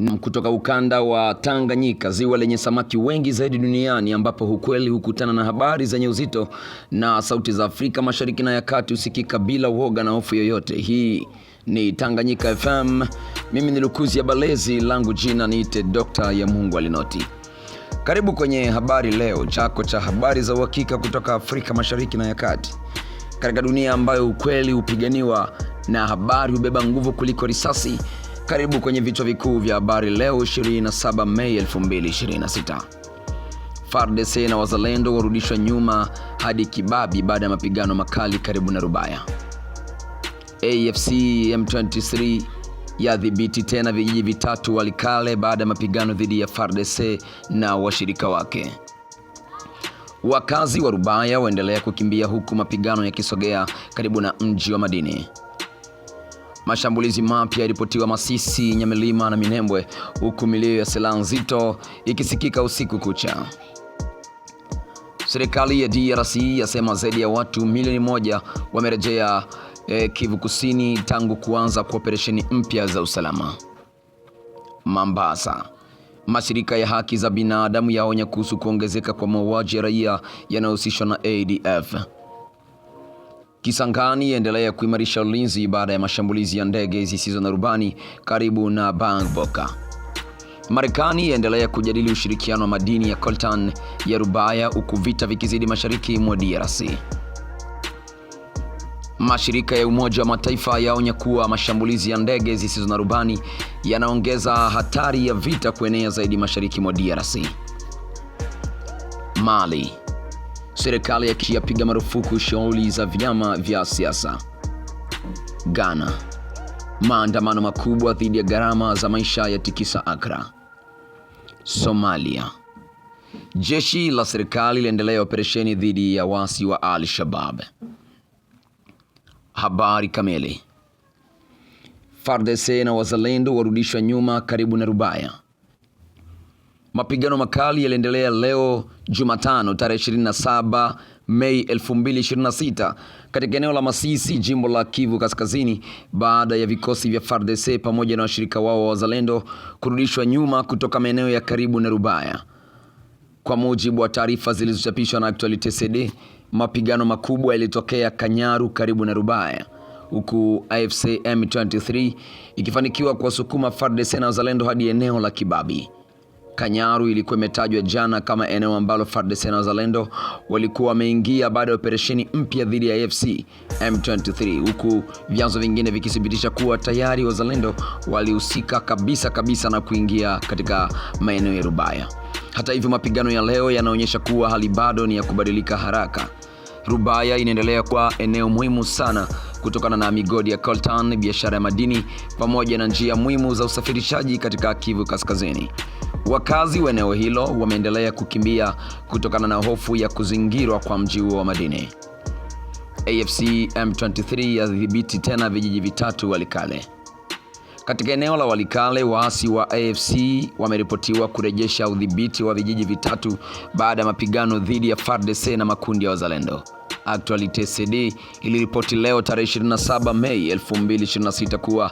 Kutoka ukanda wa Tanganyika, ziwa lenye samaki wengi zaidi duniani, ambapo ukweli hukutana na habari zenye uzito na sauti za Afrika Mashariki na ya Kati husikika bila uoga na hofu yoyote. Hii ni Tanganyika FM. Mimi ni Lukuzi ya Balezi, langu jina niite Dr. ya Mungu Alinoti. Karibu kwenye habari leo, chako cha habari za uhakika kutoka Afrika Mashariki na ya Kati. Katika dunia ambayo ukweli hupiganiwa na habari hubeba nguvu kuliko risasi, karibu kwenye vichwa vikuu vya habari leo 27 Mei 2026. FARDC na wazalendo warudishwa nyuma hadi Kibabi baada ya mapigano makali karibu na Rubaya. AFC M23 yadhibiti tena vijiji vitatu Walikale baada ya mapigano dhidi ya FARDC na washirika wake. Wakazi wa Rubaya waendelea kukimbia huku mapigano yakisogea karibu na mji wa madini. Mashambulizi mapya yaripotiwa Masisi, Nyamilima na Minembwe, huku milio ya silaha nzito ikisikika usiku kucha. Serikali ya DRC yasema zaidi ya watu milioni 1 wamerejea Kivu Kusini tangu kuanza kwa operesheni mpya za usalama. Mombasa, mashirika ya haki za binadamu yaonya kuhusu kuongezeka kwa mauaji ya raia yanayohusishwa na ADF. Kisangani yaendelea kuimarisha ulinzi baada ya mashambulizi ya ndege zisizo na rubani karibu na Bangboka. Marekani yaendelea kujadili ushirikiano wa madini ya coltan ya Rubaya huku vita vikizidi mashariki mwa DRC. Mashirika ya Umoja wa Mataifa yaonya kuwa mashambulizi ya ndege zisizo na rubani yanaongeza hatari ya vita kuenea zaidi mashariki mwa DRC. Mali, serikali yapiga marufuku shughuli za vyama vya siasa. Ghana, maandamano makubwa dhidi ya gharama za maisha yatikisa Accra. Somalia, jeshi la serikali liendelea operesheni dhidi ya wasi wa Al-Shabaab. Habari kamili. FARDC na wazalendo warudishwa nyuma karibu na Rubaya. Mapigano makali yaliendelea leo Jumatano tarehe 27 Mei 2026 katika eneo la Masisi, jimbo la Kivu Kaskazini, baada ya vikosi vya FARDC pamoja na washirika wao wa wazalendo kurudishwa nyuma kutoka maeneo ya karibu na Rubaya. Kwa mujibu wa taarifa zilizochapishwa na Actualite CD, mapigano makubwa yalitokea Kanyaru karibu na Rubaya, huku AFC M23 ikifanikiwa kuwasukuma FARDC na wazalendo hadi eneo la Kibabi. Kanyaru ilikuwa imetajwa jana kama eneo ambalo FARDC na wazalendo walikuwa wameingia baada ya operesheni mpya dhidi ya AFC M23, huku vyanzo vingine vikithibitisha kuwa tayari wazalendo walihusika kabisa na kuingia katika maeneo ya Rubaya. Hata hivyo, mapigano ya leo yanaonyesha kuwa hali bado ni ya kubadilika haraka. Rubaya inaendelea kuwa eneo muhimu sana kutokana na migodi ya coltan, biashara ya madini pamoja na njia muhimu za usafirishaji katika Kivu Kaskazini. Wakazi wa eneo hilo wameendelea kukimbia kutokana na hofu ya kuzingirwa kwa mji wa madini. AFC M23 yadhibiti tena vijiji vitatu Walikale. Katika eneo la Walikale, waasi wa AFC wameripotiwa kurejesha udhibiti wa vijiji vitatu baada ya mapigano dhidi ya FARDC na makundi ya wazalendo. Actualite CD iliripoti leo tarehe 27 Mei 2026 kuwa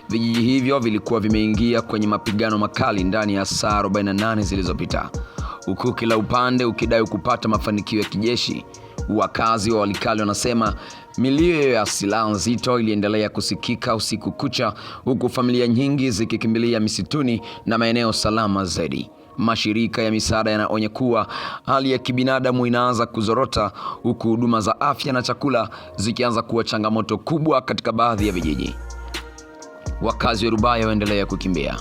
vijiji hivyo vilikuwa vimeingia kwenye mapigano makali ndani ya saa 48 zilizopita, huku kila upande ukidai kupata mafanikio ya kijeshi. Wakazi wa Walikale wanasema milio ya silaha nzito iliendelea kusikika usiku kucha, huku familia nyingi zikikimbilia misituni na maeneo salama zaidi. Mashirika ya misaada yanaonya kuwa hali ya kibinadamu inaanza kuzorota, huku huduma za afya na chakula zikianza kuwa changamoto kubwa katika baadhi ya vijiji. Wakazi wa Rubaya waendelea kukimbia.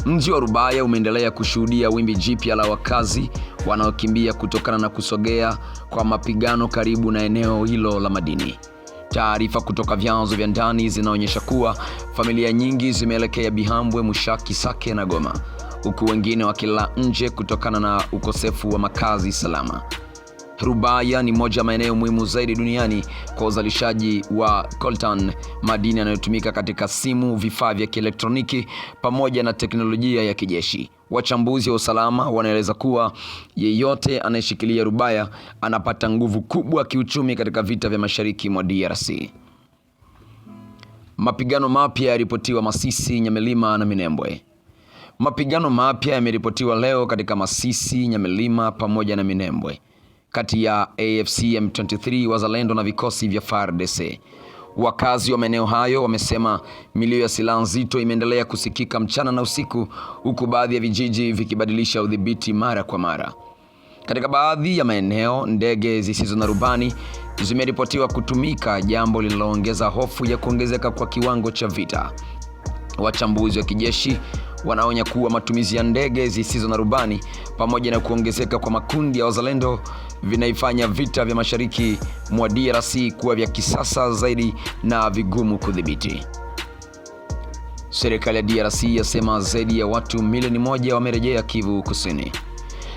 Mji wa Rubaya umeendelea kushuhudia wimbi jipya la wakazi wanaokimbia kutokana na kusogea kwa mapigano karibu na eneo hilo la madini. Taarifa kutoka vyanzo vya ndani zinaonyesha kuwa familia nyingi zimeelekea Bihambwe, Mushaki, Sake na Goma, huku wengine wakilala nje kutokana na ukosefu wa makazi salama. Rubaya ni moja maeneo muhimu zaidi duniani kwa uzalishaji wa coltan, madini yanayotumika katika simu, vifaa vya kielektroniki pamoja na teknolojia ya kijeshi. Wachambuzi wa usalama wanaeleza kuwa yeyote anayeshikilia Rubaya anapata nguvu kubwa kiuchumi katika vita vya mashariki mwa DRC. Mapigano mapya yaripotiwa Masisi, Nyamilima na Minembwe. Mapigano mapya yameripotiwa leo katika Masisi, Nyamilima pamoja na Minembwe kati ya AFC M23 Wazalendo na vikosi vya FARDC. Wakazi wa maeneo hayo wamesema milio ya silaha nzito imeendelea kusikika mchana na usiku, huku baadhi ya vijiji vikibadilisha udhibiti mara kwa mara. Katika baadhi ya maeneo, ndege zisizo na rubani zimeripotiwa kutumika, jambo linaloongeza hofu ya kuongezeka kwa kiwango cha vita. Wachambuzi wa kijeshi wanaonya kuwa matumizi ya ndege zisizo na rubani pamoja na kuongezeka kwa makundi ya wazalendo vinaifanya vita vya mashariki mwa DRC kuwa vya kisasa zaidi na vigumu kudhibiti. Serikali ya DRC yasema zaidi ya watu milioni 1 wamerejea Kivu Kusini.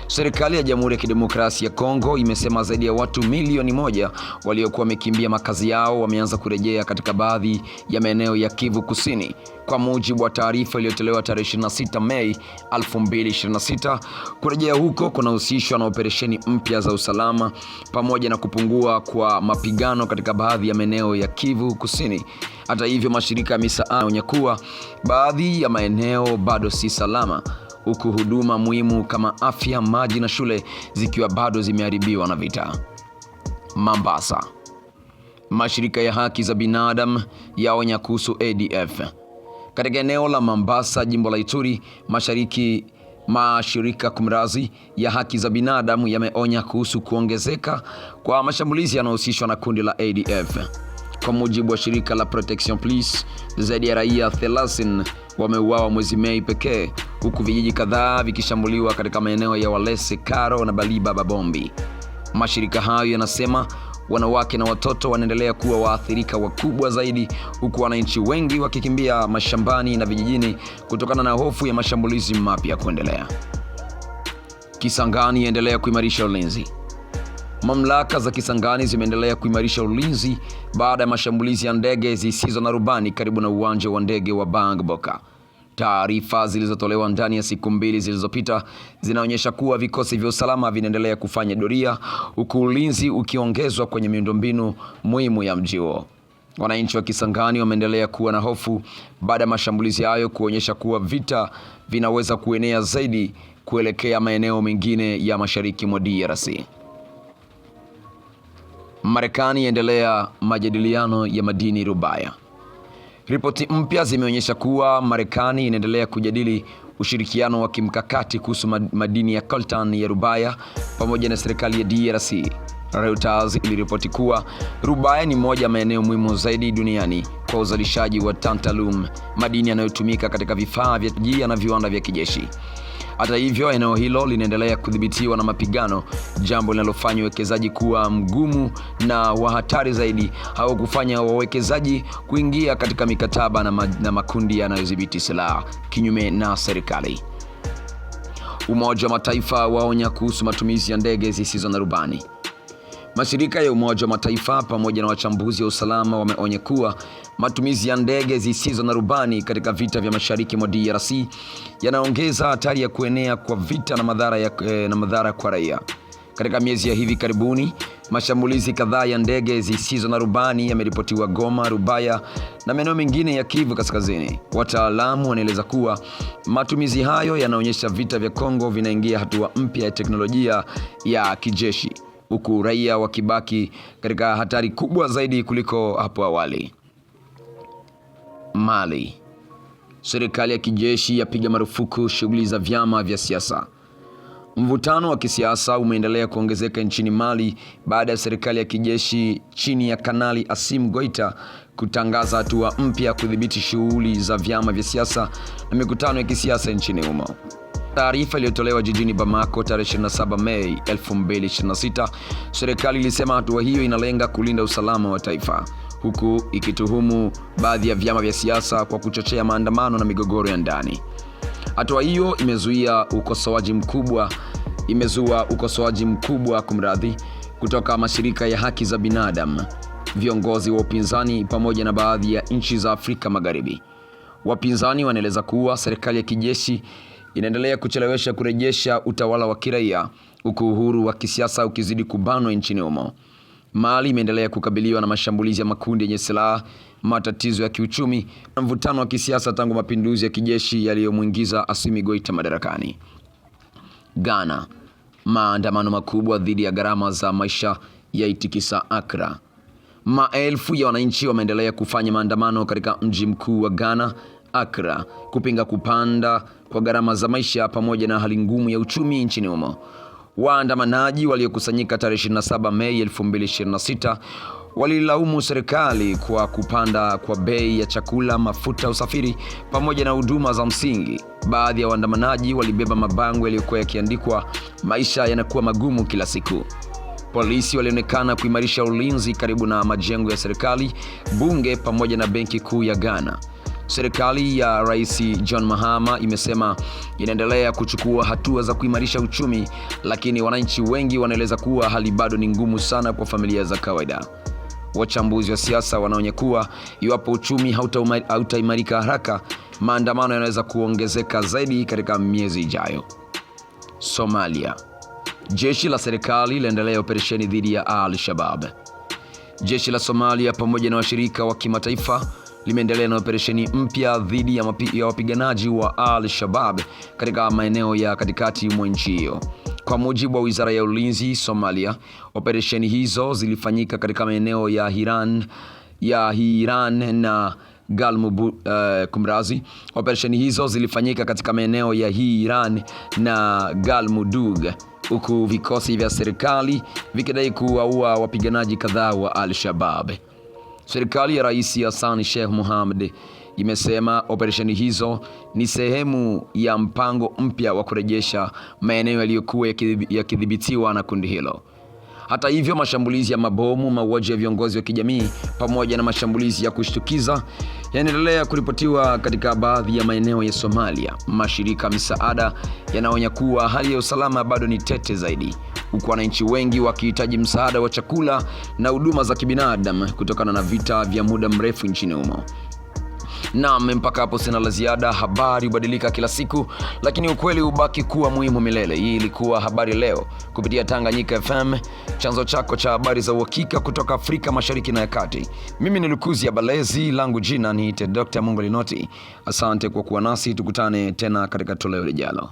Serikali ya Jamhuri ya Kidemokrasia ya Kongo imesema zaidi ya watu milioni 1 waliokuwa wamekimbia makazi yao wameanza kurejea katika baadhi ya maeneo ya Kivu Kusini. Kwa mujibu wa taarifa iliyotolewa tarehe 26 Mei 2026, kurejea huko kunahusishwa na operesheni mpya za usalama pamoja na kupungua kwa mapigano katika baadhi ya maeneo ya Kivu Kusini. Hata hivyo, mashirika ya misaada yanaonya kuwa baadhi ya maeneo bado si salama, huku huduma muhimu kama afya, maji na shule zikiwa bado zimeharibiwa na vita. Mombasa. Mashirika ya haki za binadamu yaonya kuhusu ADF. Katika eneo la Mombasa, jimbo la Ituri, mashariki, mashirika kumrazi ya haki za binadamu yameonya kuhusu kuongezeka kwa mashambulizi yanayohusishwa na kundi la ADF. Kwa mujibu wa shirika la Protection Plus, zaidi ya raia 30 wameuawa mwezi Mei pekee, huku vijiji kadhaa vikishambuliwa katika maeneo ya Walese, Karo na Baliba Babombi. Mashirika hayo yanasema wanawake na watoto wanaendelea kuwa waathirika wakubwa zaidi, huku wananchi wengi wakikimbia mashambani na vijijini kutokana na hofu ya mashambulizi mapya kuendelea. Kisangani yaendelea kuimarisha ulinzi. Mamlaka za Kisangani zimeendelea kuimarisha ulinzi baada ya mashambulizi ya ndege zisizo na rubani karibu na uwanja wa ndege wa Bangboka. Taarifa zilizotolewa ndani ya siku 2 zilizopita zinaonyesha kuwa vikosi vya usalama vinaendelea kufanya doria, huku ulinzi ukiongezwa kwenye miundombinu muhimu ya mji huo. Wananchi wa Kisangani wameendelea kuwa na hofu baada ya mashambulizi hayo kuonyesha kuwa vita vinaweza kuenea zaidi kuelekea maeneo mengine ya mashariki mwa DRC. Marekani yaendelea majadiliano ya madini Rubaya. Ripoti mpya zimeonyesha kuwa Marekani inaendelea kujadili ushirikiano wa kimkakati kuhusu madini ya coltan ya Rubaya pamoja na serikali ya DRC. Reuters iliripoti kuwa Rubaya ni moja ya maeneo muhimu zaidi duniani kwa uzalishaji wa tantalum, madini yanayotumika katika vifaa vya kijia na viwanda vya kijeshi. Hata hivyo, eneo hilo linaendelea kudhibitiwa na mapigano, jambo linalofanya uwekezaji kuwa mgumu na wa hatari zaidi, au kufanya wawekezaji kuingia katika mikataba na makundi yanayodhibiti silaha kinyume na serikali. Umoja wa Mataifa waonya kuhusu matumizi ya ndege zisizo na rubani. Mashirika ya Umoja wa Mataifa pamoja na wachambuzi wa usalama wameonya kuwa matumizi ya ndege zisizo na rubani katika vita vya mashariki mwa DRC yanaongeza hatari ya kuenea kwa vita na madhara kwa raia. Katika miezi ya hivi karibuni, mashambulizi kadhaa ya ndege zisizo na rubani yameripotiwa Goma, Rubaya na maeneo mengine ya Kivu Kaskazini. Wataalamu wanaeleza kuwa matumizi hayo yanaonyesha vita vya Kongo vinaingia hatua mpya ya teknolojia ya kijeshi, huku raia wakibaki katika hatari kubwa zaidi kuliko hapo awali. Mali. Serikali ya kijeshi yapiga marufuku shughuli za vyama vya siasa. Mvutano wa kisiasa umeendelea kuongezeka nchini Mali baada ya serikali ya kijeshi chini ya Kanali Assimi Goita kutangaza hatua mpya kudhibiti shughuli za vyama vya siasa na mikutano ya kisiasa nchini humo. Taarifa iliyotolewa jijini Bamako tarehe 27 Mei 2026, serikali ilisema hatua hiyo inalenga kulinda usalama wa taifa, huku ikituhumu baadhi ya vyama vya siasa kwa kuchochea maandamano na migogoro ya ndani. Hatua hiyo imezua ukosoaji mkubwa kutoka mashirika ya haki za binadamu, viongozi wa upinzani pamoja na baadhi ya nchi za Afrika Magharibi. Wapinzani wanaeleza kuwa serikali ya kijeshi inaendelea kuchelewesha kurejesha utawala wa kiraia, huku uhuru wa kisiasa ukizidi kubanwa nchini humo. Mali imeendelea kukabiliwa na mashambulizi ya makundi yenye silaha, matatizo ya kiuchumi na mvutano wa kisiasa tangu mapinduzi ya kijeshi yaliyomwingiza Assimi Goita madarakani. Ghana, maandamano makubwa dhidi ya gharama za maisha yaitikisa Accra. Maelfu ya wananchi wameendelea kufanya maandamano katika mji mkuu wa Ghana, Accra, kupinga kupanda kwa gharama za maisha pamoja na hali ngumu ya uchumi nchini humo. Waandamanaji waliokusanyika tarehe 27 Mei 2026 walilaumu serikali kwa kupanda kwa bei ya chakula, mafuta, usafiri pamoja na huduma za msingi. Baadhi ya waandamanaji walibeba mabango yaliyokuwa yakiandikwa maisha yanakuwa magumu kila siku. Polisi walionekana kuimarisha ulinzi karibu na majengo ya serikali, bunge pamoja na benki kuu ya Ghana. Serikali ya Rais John Mahama imesema inaendelea kuchukua hatua za kuimarisha uchumi, lakini wananchi wengi wanaeleza kuwa hali bado ni ngumu sana kwa familia za kawaida. Wachambuzi wa siasa wanaonya kuwa iwapo uchumi hautaimarika haraka, maandamano yanaweza kuongezeka zaidi katika miezi ijayo. Somalia. Jeshi la serikali linaendelea operesheni dhidi ya Al-Shabaab. Jeshi la Somalia pamoja na washirika wa kimataifa limeendelea na operesheni mpya dhidi ya wapiganaji wa Al-Shabaab katika maeneo ya katikati mwa nchi hiyo. Kwa mujibu wa Wizara ya Ulinzi Somalia, operesheni hizo zilifanyika katika maeneo ya Hiran na Operesheni hizo zilifanyika katika maeneo ya Hiran na Galmudug, huku vikosi vya serikali vikidai kuwaua wapiganaji kadhaa wa Al-Shabaab. Serikali ya Rais Hassan Sheikh Mohamud imesema operesheni hizo ni sehemu ya mpango mpya wa kurejesha maeneo yaliyokuwa yakidhibitiwa na kundi hilo. Hata hivyo, mashambulizi ya mabomu, mauaji ya viongozi wa kijamii pamoja na mashambulizi ya kushtukiza yanaendelea kuripotiwa katika baadhi ya maeneo ya Somalia. Mashirika misaada yanaonya kuwa hali ya usalama bado ni tete zaidi, huku wananchi wengi wakihitaji msaada wa chakula na huduma za kibinadamu kutokana na vita vya muda mrefu nchini humo. Naam, mpaka hapo sina la ziada. Habari hubadilika kila siku, lakini ukweli hubaki kuwa muhimu milele. Hii ilikuwa Habari Leo kupitia Tanganyika FM, chanzo chako cha habari za uhakika kutoka Afrika Mashariki na ya Kati. Mimi ni Lukuzi ya Balezi, langu jina ni Dr. Mungo Linoti. Asante kwa kuwa nasi, tukutane tena katika toleo lijalo.